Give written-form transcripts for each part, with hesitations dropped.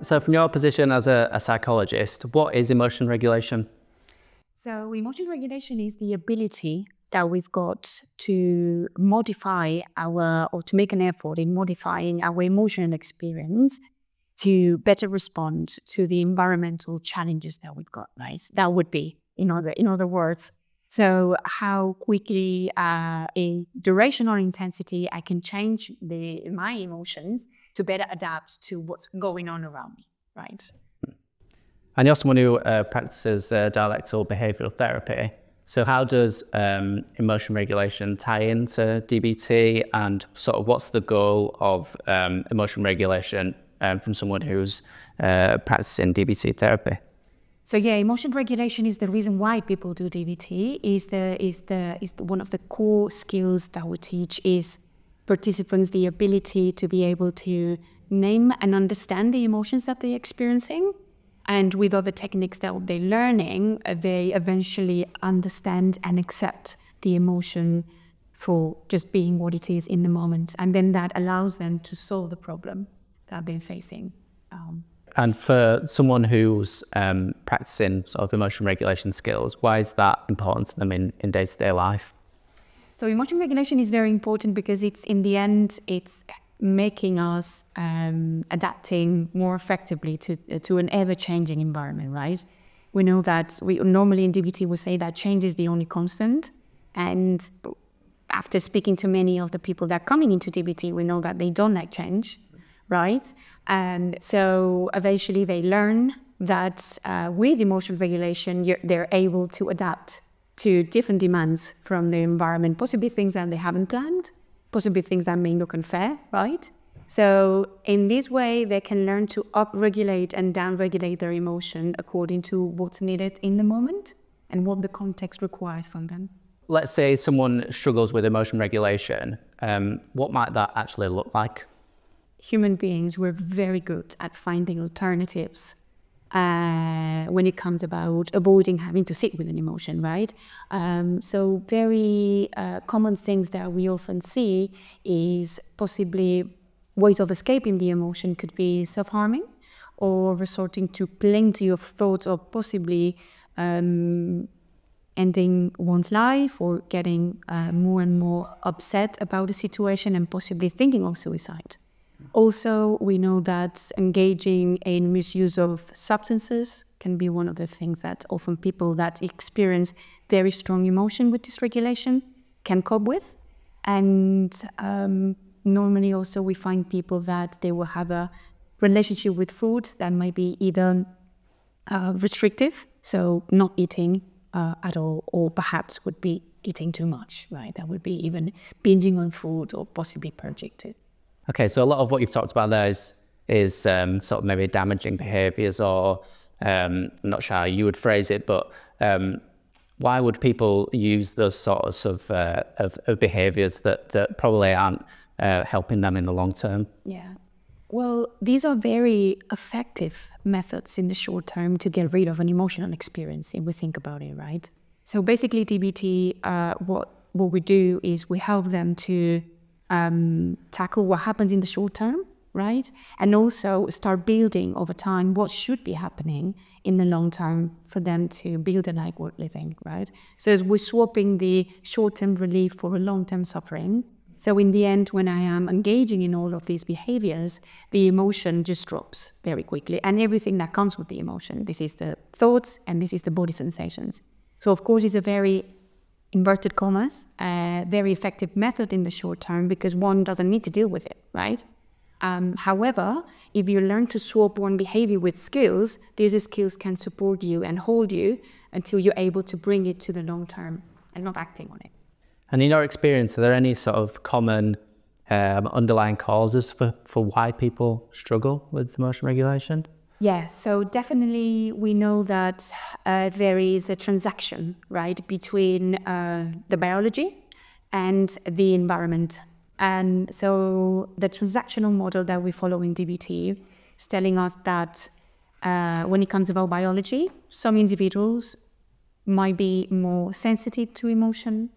So from your position as a psychologist, what is emotion regulation? So emotion regulation is the ability that we've got to modify or to make an effort in modifying our emotional experience to better respond to the environmental challenges that we've got, right? That would be, in other words, so how quickly, in duration or intensity, I can change my emotions to better adapt to what's going on around me, right? And you're someone who practices dialectical behavioural therapy. So how does emotion regulation tie into DBT, and sort of what's the goal of emotion regulation from someone who's practicing DBT therapy? So yeah, emotion regulation is the reason why people do DBT. Is one of the core skills that we teach is participants the ability to be able to name and understand the emotions that they're experiencing. And with other techniques that they're learning, they eventually understand and accept the emotion for just being what it is in the moment. And then that allows them to solve the problem that they're facing. And for someone who's practicing sort of emotion regulation skills, why is that important to them in day-to-day life? So emotion regulation is very important because it's, in the end, it's making us adapting more effectively to an ever-changing environment, right? We know that normally in DBT we say that change is the only constant, and after speaking to many of the people that are coming into DBT, we know that they don't like change, right? And so eventually they learn that with emotional regulation, they're able to adapt to different demands from the environment, possibly things that they haven't planned, possibly things that may look unfair, right? So in this way, they can learn to up-regulate and down-regulate their emotion according to what's needed in the moment and what the context requires from them. Let's say someone struggles with emotion regulation. What might that actually look like? Human beings, we're very good at finding alternatives when it comes about avoiding having to sit with an emotion, right? So very common things that we often see is possibly ways of escaping the emotion could be self-harming or resorting to plenty of thoughts, or possibly ending one's life, or getting more and more upset about the situation and possibly thinking of suicide. Also, we know that engaging in misuse of substances can be one of the things that often people that experience very strong emotion with dysregulation can cope with. And normally also we find people that they will have a relationship with food that might be either restrictive, so not eating at all, or perhaps would be eating too much, right? That would be even binging on food or possibly purging it. Okay, so a lot of what you've talked about there is sort of maybe damaging behaviours, or I'm not sure how you would phrase it, but why would people use those sorts of behaviours that probably aren't helping them in the long term? Yeah. Well, these are very effective methods in the short term to get rid of an emotional experience, if we think about it, right? So basically DBT, what we do is we help them to tackle what happens in the short term, right? And also start building over time what should be happening in the long term for them to build a life worth living, right? So as we're swapping the short-term relief for a long-term suffering. So in the end, when I am engaging in all of these behaviors, the emotion just drops very quickly, and everything that comes with the emotion. This is the thoughts and this is the body sensations. So of course it's a very inverted commas, very effective method in the short term because one doesn't need to deal with it, right? However, if you learn to swap one behavior with skills, these skills can support you and hold you until you're able to bring it to the long term and not acting on it. And in your experience, are there any sort of common underlying causes for why people struggle with emotion regulation? Yes, so definitely we know that there is a transaction, right, between the biology and the environment. And so the transactional model that we follow in DBT is telling us that when it comes about biology, some individuals might be more sensitive to emotion,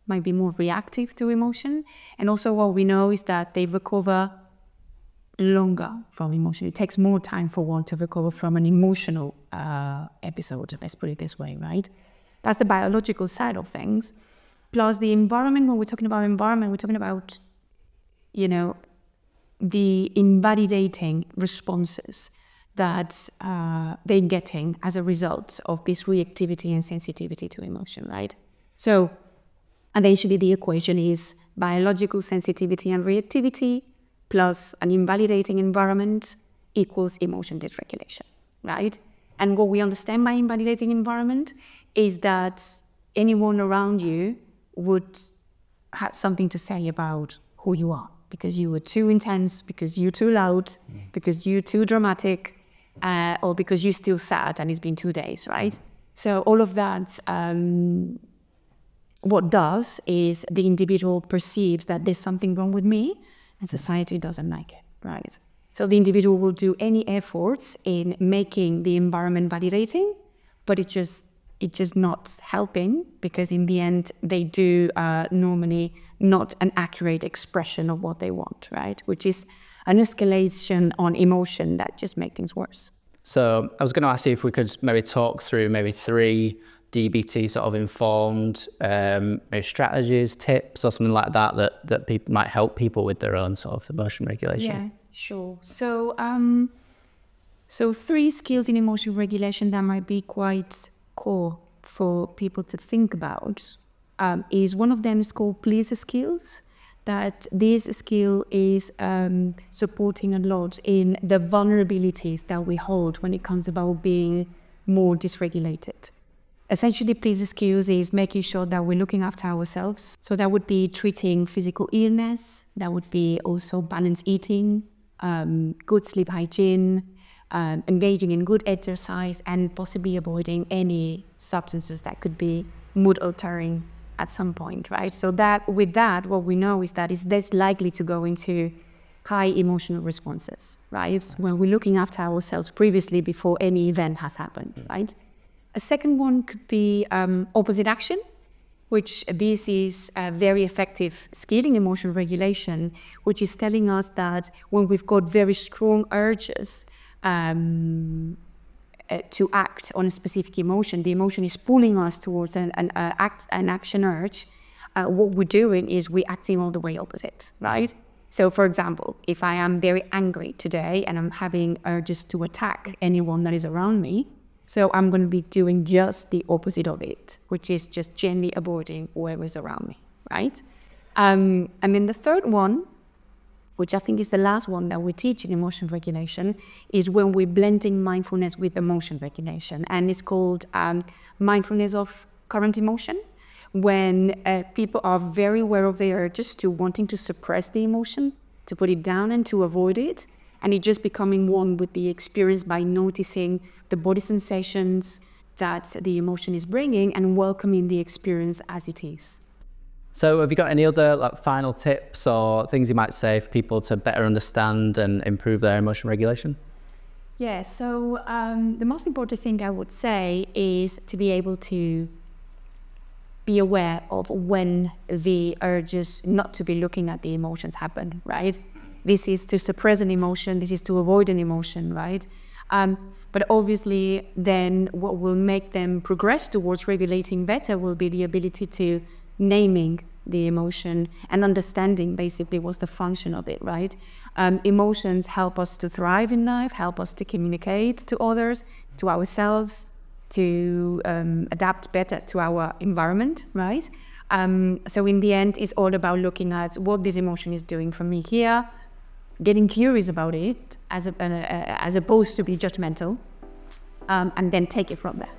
might be more reactive to emotion. And also what we know is that they recover longer from emotion. It takes more time for one to recover from an emotional episode, let's put it this way, right? That's the biological side of things. Plus the environment, when we're talking about environment, we're talking about, you know, the invalidating responses that they're getting as a result of this reactivity and sensitivity to emotion, right? So eventually the equation is biological sensitivity and reactivity plus an invalidating environment equals emotion dysregulation, right? And what we understand by invalidating environment is that anyone around you would have something to say about who you are, because you were too intense, because you're too loud, because you're too dramatic, or because you're still sad and it's been 2 days, right? So all of that, what does is the individual perceives that there's something wrong with me and society doesn't like it, right? So the individual will do any efforts in making the environment validating, but it's just not helping, because in the end they do normally not an accurate expression of what they want, right? Which is an escalation on emotion that just makes things worse. So I was going to ask you if we could maybe talk through maybe 3 DBT sort of informed maybe strategies, tips or something like that that people might help people with their own sort of emotion regulation. Yeah, sure. So so 3 skills in emotion regulation that might be quite core for people to think about is, one of them is called pleaser skills. That this skill is supporting a lot in the vulnerabilities that we hold when it comes about being more dysregulated. Essentially, pleaser skills is making sure that we're looking after ourselves. So that would be treating physical illness, that would be also balanced eating, good sleep hygiene, engaging in good exercise, and possibly avoiding any substances that could be mood altering at some point, right? So that with that, what we know is that it's less likely to go into high emotional responses, right? When we're looking after ourselves previously before any event has happened, right? A second one could be opposite action, which this is a very effective skill in emotional regulation, which is telling us that when we've got very strong urges to act on a specific emotion, the emotion is pulling us towards an action urge, what we're doing is we're acting all the way opposite, right? So for example, if I am very angry today and I'm having urges to attack anyone that is around me, so I'm going to be doing just the opposite of it, which is just gently avoiding whoever's around me, right? And then the third one, which I think is the last one that we teach in emotion regulation, is when we're blending mindfulness with emotion regulation. And it's called mindfulness of current emotion, when people are very aware of their urges to wanting to suppress the emotion, to put it down and to avoid it. And it's just becoming one with the experience by noticing the body sensations that the emotion is bringing and welcoming the experience as it is. So have you got any other final tips or things you might say for people to better understand and improve their emotion regulation? Yeah, so the most important thing I would say is to be able to be aware of when the urges not to be looking at the emotions happen, right? This is to suppress an emotion, this is to avoid an emotion, right? But obviously then what will make them progress towards regulating better will be the ability to naming the emotion and understanding basically what's the function of it, right? Emotions help us to thrive in life, help us to communicate to others, to ourselves, to adapt better to our environment, right? So in the end, it's all about looking at what this emotion is doing for me here, getting curious about it as opposed to be judgmental, and then take it from there.